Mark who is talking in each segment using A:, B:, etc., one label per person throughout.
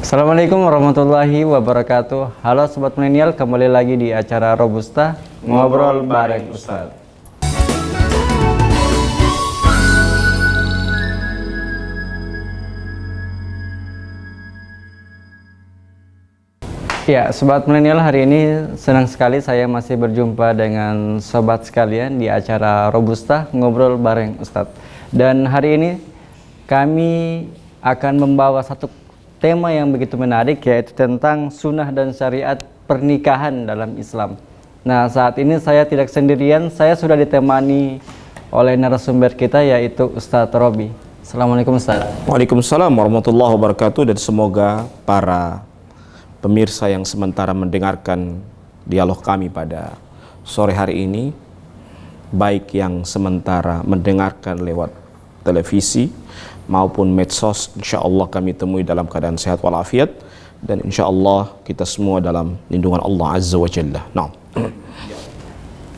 A: Assalamualaikum warahmatullahi wabarakatuh. Halo Sobat Milenial, kembali lagi di acara Robusta Ngobrol bareng Ustadz. Ya, Sobat Milenial, hari ini senang sekali saya masih berjumpa dengan Sobat sekalian di acara Robusta Ngobrol bareng Ustadz. Dan hari ini kami akan membawa satu tema yang begitu menarik, yaitu tentang sunnah dan syariat pernikahan dalam Islam. Nah, saat ini saya tidak sendirian, saya sudah ditemani oleh narasumber kita, yaitu Ustadz Robi. Assalamualaikum Ustadz.
B: Waalaikumsalam warahmatullahi wabarakatuh, dan semoga para pemirsa yang sementara mendengarkan dialog kami pada sore hari ini, baik yang sementara mendengarkan lewat televisi maupun medsos, insya Allah kami temui dalam keadaan sehat walafiat, dan insya Allah kita semua dalam lindungan Allah Azza wa Jalla. Nah.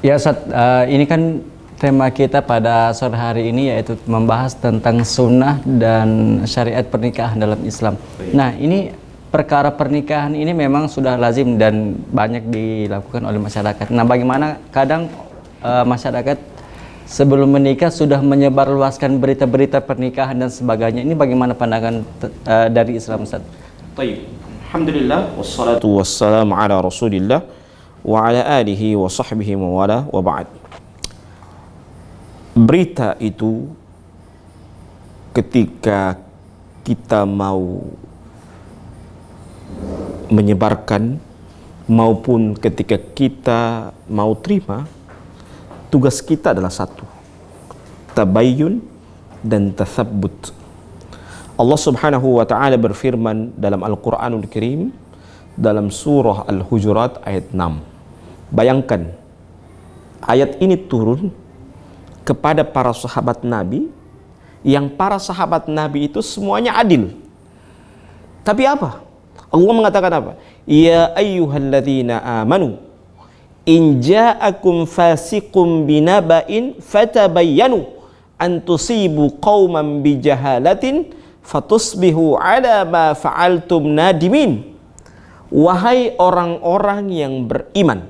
A: Ya Ustaz, ini kan tema kita pada sore hari ini yaitu membahas tentang sunnah dan syariat pernikahan dalam Islam. Nah, ini perkara pernikahan ini memang sudah lazim dan banyak dilakukan oleh masyarakat. Nah, bagaimana kadang masyarakat sebelum menikah sudah menyebarluaskan berita-berita pernikahan dan sebagainya. Ini bagaimana pandangan dari Islam, Ustaz?
B: Baik. Alhamdulillah wassalatu wassalamu ala Rasulillah wa ala alihi wa sahbihi wa wala wa ba'd. Berita itu ketika kita mau menyebarkan maupun ketika kita mau terima, tugas kita adalah satu, tabayyun dan tathabbut. Allah Subhanahu wa taala berfirman dalam Al-Qur'anul Karim dalam surah Al-Hujurat ayat 6. Bayangkan, ayat ini turun kepada para sahabat Nabi, yang para sahabat Nabi itu semuanya adil. Tapi apa? Allah mengatakan apa? Ya ayyuhalladzina amanu in ja'akum fasiqun binaba'in fatabayyanu an tusibu qauman bijahalatin fatusbihu ala ma fa'altum nadimin. Wahai orang-orang yang beriman.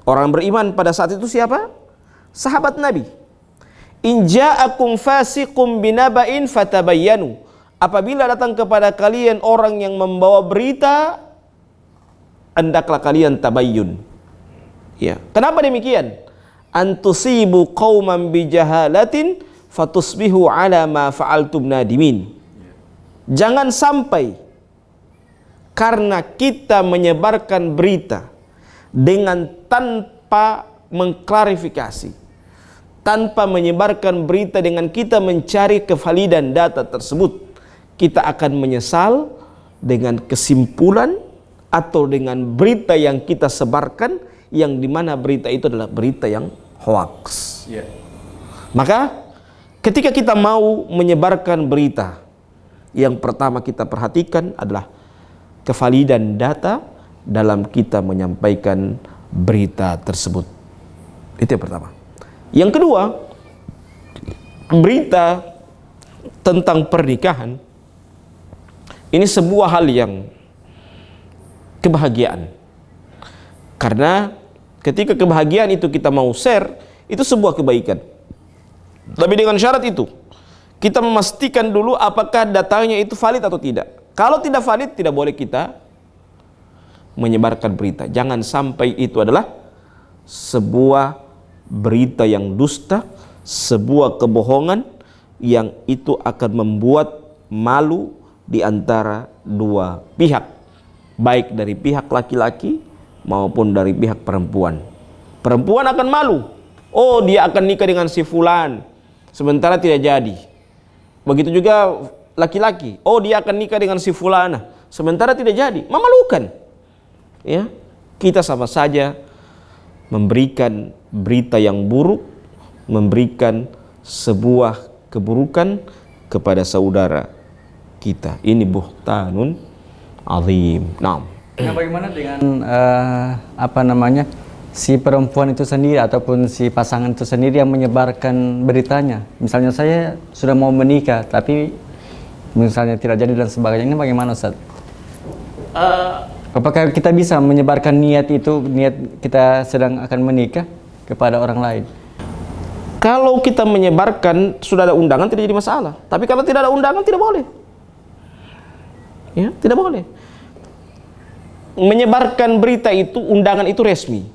B: Orang beriman pada saat itu siapa? Sahabat Nabi. In ja'akum fasiqun binaba'in fatabayyanu. Apabila datang kepada kalian orang yang membawa berita, hendaklah kalian tabayyun. Ya. Kenapa demikian? Antusibu qauman bijahalatin fatusbihu ala ma fa'altum nadimin. Jangan sampai karena kita menyebarkan berita dengan tanpa mengklarifikasi, tanpa menyebarkan berita dengan kita mencari kevalidan data tersebut, kita akan menyesal dengan kesimpulan atau dengan berita yang kita sebarkan, yang dimana berita itu adalah berita yang hoax. Maka ketika kita mau menyebarkan berita, yang pertama kita perhatikan adalah kevalidan data dalam kita menyampaikan berita tersebut. Itu yang pertama. Yang kedua, berita tentang pernikahan ini sebuah hal yang kebahagiaan. Karena ketika kebahagiaan itu kita mau share, itu sebuah kebaikan. Tapi dengan syarat itu, kita memastikan dulu apakah datanya itu valid atau tidak. Kalau tidak valid, tidak boleh kita menyebarkan berita. Jangan sampai itu adalah sebuah berita yang dusta, sebuah kebohongan yang itu akan membuat malu di antara dua pihak, baik dari pihak laki-laki maupun dari pihak perempuan. Perempuan akan malu. Oh, dia akan nikah dengan si fulan, sementara tidak jadi. Begitu juga laki-laki. Oh, dia akan nikah dengan si fulana, sementara tidak jadi. Memalukan. Ya, kita sama saja memberikan berita yang buruk, memberikan sebuah keburukan kepada saudara kita. Ini buhtanun azim. Nah,
A: bagaimana dengan si perempuan itu sendiri ataupun si pasangan itu sendiri yang menyebarkan beritanya? Misalnya saya sudah mau menikah tapi misalnya tidak jadi dan sebagainya, ini bagaimana Ustaz? Apakah kita bisa menyebarkan niat itu, niat kita sedang akan menikah kepada orang lain?
B: Kalau kita menyebarkan sudah ada undangan tidak jadi masalah. Tapi kalau tidak ada undangan tidak boleh. Ya, tidak boleh. Menyebarkan berita itu, undangan itu resmi.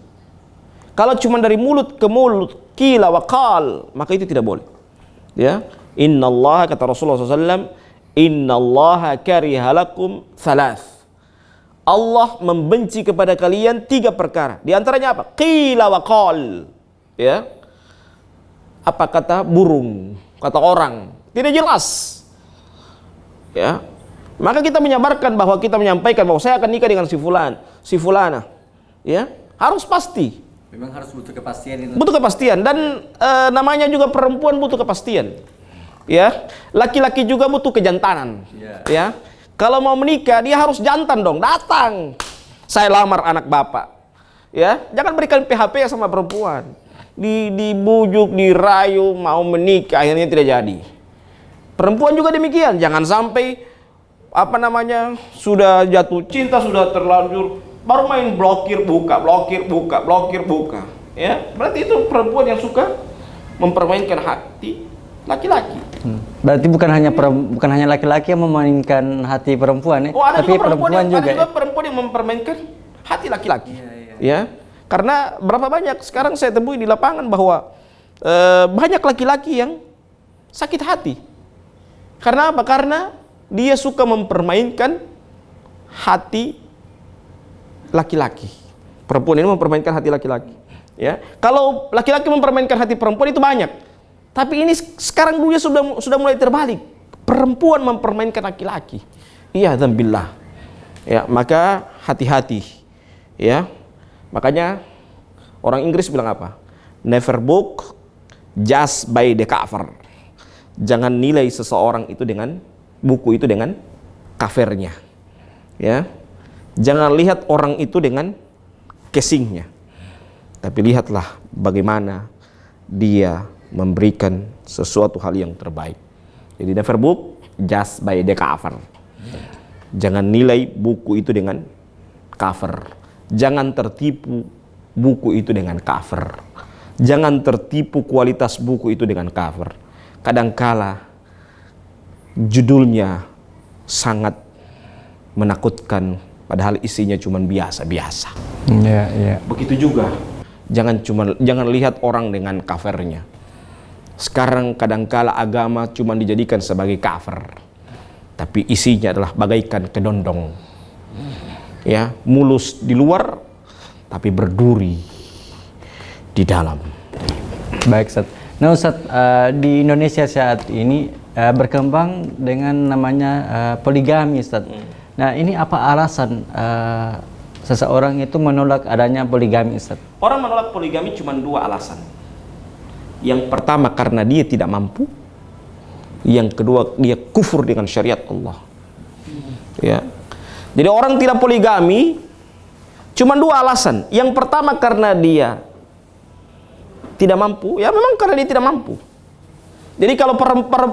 B: Kalau cuma dari mulut ke mulut, qila wa qal, maka itu tidak boleh. Ya, innallaha, kata Rasulullah SAW, innallaha kariha lakum thalath. Allah membenci kepada kalian 3 perkara. Di antaranya apa? Qila wa qal. Ya. Apa kata burung, kata orang, tidak jelas. Ya. Maka kita menyabarkan bahwa kita menyampaikan bahwa saya akan nikah dengan si fulan, si fulana. Ya, harus pasti.
A: Memang harus butuh kepastian itu.
B: Butuh kepastian, dan namanya juga perempuan butuh kepastian. Ya, laki-laki juga butuh kejantanan. Ya. Kalau mau menikah dia harus jantan dong, datang. Saya lamar anak bapak. Ya, jangan berikan PHP sama perempuan. Dibujuk, dirayu, mau menikah, akhirnya tidak jadi. Perempuan juga demikian, jangan sampai sudah jatuh cinta, sudah terlanjur, baru main blokir buka, blokir buka, blokir buka. Ya, berarti itu perempuan yang suka mempermainkan hati laki-laki.
A: Berarti bukan hanya laki-laki yang memainkan hati perempuan ya, tapi perempuan juga.
B: Ada juga perempuan yang mempermainkan hati laki-laki. Ya, karena berapa banyak sekarang saya temui di lapangan bahwa banyak laki-laki yang sakit hati. Karena apa? Karena dia suka mempermainkan hati laki-laki. Perempuan ini mempermainkan hati laki-laki. Ya, kalau laki-laki mempermainkan hati perempuan itu banyak. Tapi ini sekarang dunia sudah mulai terbalik. Perempuan mempermainkan laki-laki. Iya, dzambillah. Ya, maka hati-hati. Ya. Makanya orang Inggris bilang apa? Never book just by the cover. Jangan nilai seseorang itu dengan buku itu dengan covernya. Ya. Jangan lihat orang itu dengan casingnya. Tapi lihatlah bagaimana dia memberikan sesuatu hal yang terbaik. Jadi never book just by the cover. Jangan nilai buku itu dengan cover. Jangan tertipu buku itu dengan cover. Jangan tertipu kualitas buku itu dengan cover. Kadangkala judulnya sangat menakutkan, padahal isinya cuma biasa-biasa. Begitu juga. Jangan lihat orang dengan covernya. Sekarang kadangkala agama cuma dijadikan sebagai cover, tapi isinya adalah bagaikan kedondong. Ya, mulus di luar tapi berduri di dalam.
A: Baik, Ustaz. Nah, Ustaz, di Indonesia saat ini berkembang dengan namanya poligami, Ustaz. Nah, ini apa alasan seseorang itu menolak adanya poligami, Ustaz?
B: Orang menolak poligami cuma 2 alasan. Yang pertama karena dia tidak mampu. Yang kedua dia kufur dengan syariat Allah. Ya. Jadi orang tidak poligami cuma 2 alasan. Yang pertama karena dia tidak mampu. Ya memang karena dia tidak mampu. Jadi kalau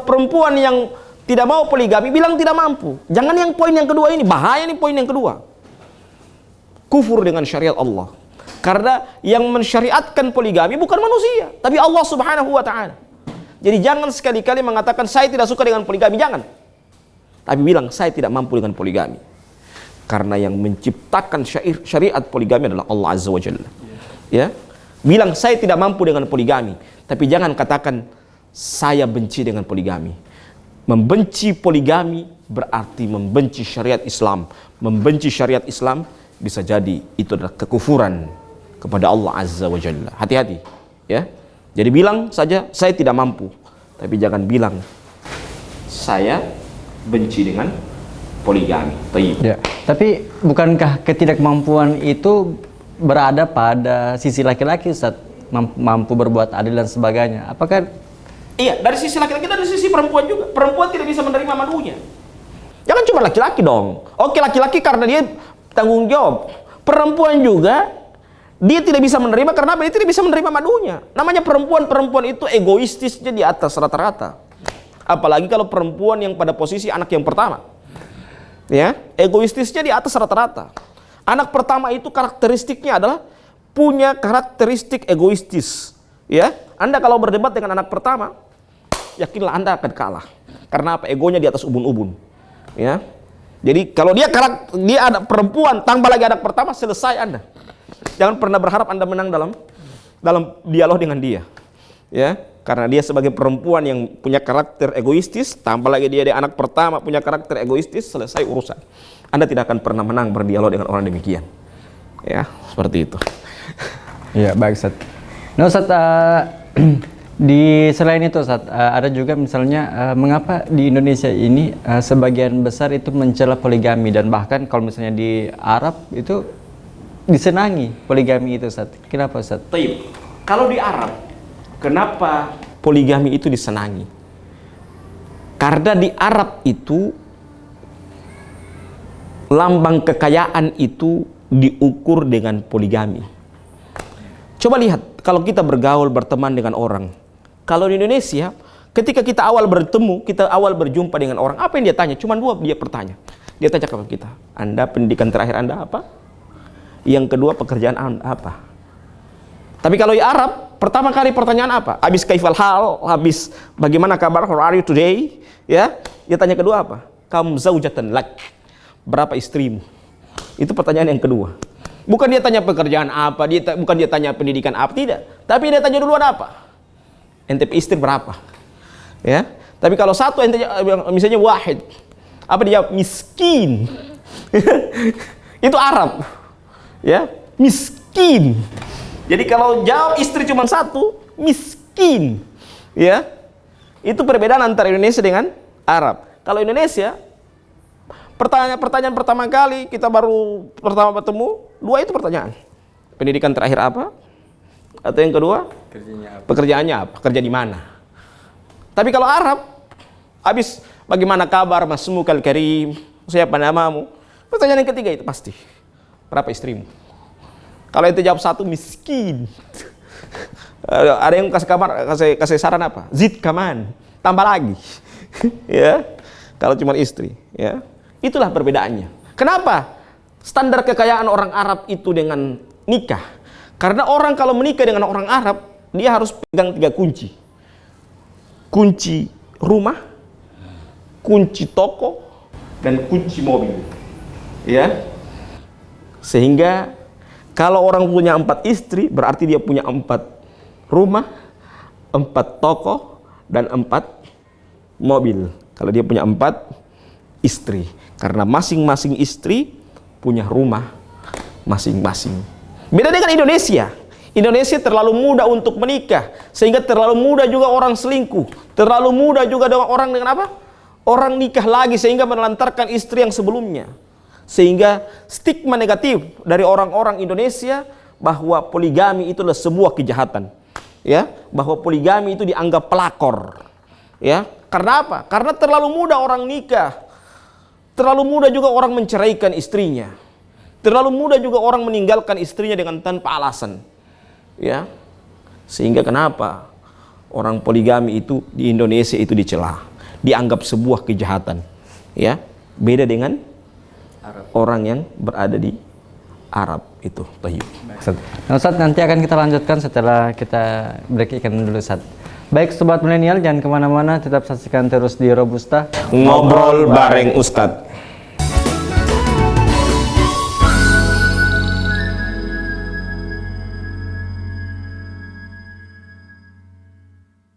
B: perempuan yang tidak mau poligami bilang tidak mampu. Jangan yang poin yang kedua ini, bahaya nih poin yang kedua. Kufur dengan syariat Allah. Karena yang mensyariatkan poligami bukan manusia, tapi Allah Subhanahu wa taala. Jadi jangan sekali-kali mengatakan saya tidak suka dengan poligami, jangan. Tapi bilang saya tidak mampu dengan poligami. Karena yang menciptakan syariat poligami adalah Allah Azza wa Jalla. Ya. Bilang saya tidak mampu dengan poligami, tapi jangan katakan saya benci dengan poligami. Membenci poligami berarti membenci syariat Islam. Membenci syariat Islam bisa jadi itu adalah kekufuran kepada Allah Azza wa Jalla. Hati-hati, ya. Jadi bilang saja saya tidak mampu, tapi jangan bilang saya benci dengan poligami.
A: Ya. Tapi bukankah ketidakmampuan itu berada pada sisi laki-laki, Ustaz? Mampu berbuat adil dan sebagainya. Apakah
B: iya, dari sisi laki-laki dan dari sisi perempuan juga. Perempuan tidak bisa menerima madunya. Jangan cuma laki-laki dong. Oke, laki-laki karena dia tanggung jawab. Perempuan juga dia tidak bisa menerima karena dia tidak bisa menerima madunya. Namanya perempuan itu egoistisnya di atas rata-rata. Apalagi kalau perempuan yang pada posisi anak yang pertama. Ya, egoistisnya di atas rata-rata. Anak pertama itu karakteristiknya adalah punya karakteristik egoistis. Ya, Anda kalau berdebat dengan anak pertama, yakinlah Anda akan kalah. Karena apa? Egonya di atas ubun-ubun. Ya. Jadi kalau dia ada perempuan, tambah lagi anak pertama, selesai Anda. Jangan pernah berharap Anda menang dalam dialog dengan dia. Ya, karena dia sebagai perempuan yang punya karakter egoistis, tambah lagi dia anak pertama punya karakter egoistis, selesai urusan. Anda tidak akan pernah menang berdialog dengan orang demikian. Ya, seperti itu.
A: Iya, baik Ustaz. Nah Ustaz, selain itu Ustaz, ada juga misalnya mengapa di Indonesia ini sebagian besar itu mencela poligami, dan bahkan kalau misalnya di Arab itu disenangi poligami itu Ustaz. Kenapa Ustaz?
B: Taib. Kalau di Arab, kenapa poligami itu disenangi? Karena di Arab itu lambang kekayaan itu diukur dengan poligami. Coba lihat, kalau kita bergaul, berteman dengan orang. Kalau di Indonesia, ketika kita awal bertemu, kita awal berjumpa dengan orang, apa yang dia tanya? Cuma dua dia bertanya. Dia tanya kepada kita, Anda pendidikan terakhir Anda apa? Yang kedua, pekerjaan Anda apa? Tapi kalau di Arab, pertama kali pertanyaan apa? Habis kaifal hal, habis bagaimana kabar, how are you today? Ya, dia tanya kedua apa? Kam zaujatan lak. Berapa istrimu? Itu pertanyaan yang kedua. Bukan dia tanya pekerjaan apa, bukan dia tanya pendidikan apa, tidak. Tapi dia tanya duluan apa? Ente istri berapa? Ya. Tapi kalau satu ente misalnya wahid, apa dia miskin? Itu Arab. Ya, miskin. Jadi kalau jawab istri cuma satu, miskin. Ya. Itu perbedaan antara Indonesia dengan Arab. Kalau Indonesia, pertanyaan pertama kali kita baru pertama bertemu, dua itu pertanyaan. Pendidikan terakhir apa? Atau yang kedua? Pekerjaannya apa? Kerja di mana? Tapi kalau Arab, habis bagaimana kabar Mas Mukal Karim? Siapa namamu? Pertanyaan yang ketiga itu pasti. Berapa istrimu? Kalau itu jawab satu, miskin. Ada yang kasih kabar, kasih saran apa? Zid kaman, tambah lagi. Ya. Kalau cuma istri, ya. Itulah perbedaannya. Kenapa? Standar kekayaan orang Arab itu dengan nikah. Karena orang kalau menikah dengan orang Arab, dia harus pegang 3 kunci. Kunci rumah, kunci toko, dan kunci mobil. Ya. Sehingga kalau orang punya 4 istri, berarti dia punya 4 rumah, 4 toko, dan 4 mobil. Kalau dia punya 4 istri. Karena masing-masing istri punya rumah masing-masing. Beda dengan Indonesia. Indonesia terlalu mudah untuk menikah, sehingga terlalu mudah juga orang selingkuh. Terlalu mudah juga orang dengan apa? Orang nikah lagi sehingga menelantarkan istri yang sebelumnya. Sehingga stigma negatif dari orang-orang Indonesia bahwa poligami itu adalah sebuah kejahatan. Ya, bahwa poligami itu dianggap pelakor. Ya, karena apa? Karena terlalu mudah orang nikah. Terlalu mudah juga orang menceraikan istrinya. Terlalu mudah juga orang meninggalkan istrinya dengan tanpa alasan. Ya. Sehingga kenapa orang poligami itu di Indonesia itu dicela, dianggap sebuah kejahatan. Ya. Beda dengan Arab. Orang yang berada di Arab itu.
A: Nah, Ustaz, nanti akan kita lanjutkan setelah kita break ikan dulu, Ustaz. Baik Sobat Milenial, jangan kemana-mana, tetap saksikan terus di Robusta
B: Ngobrol bareng Ustadz.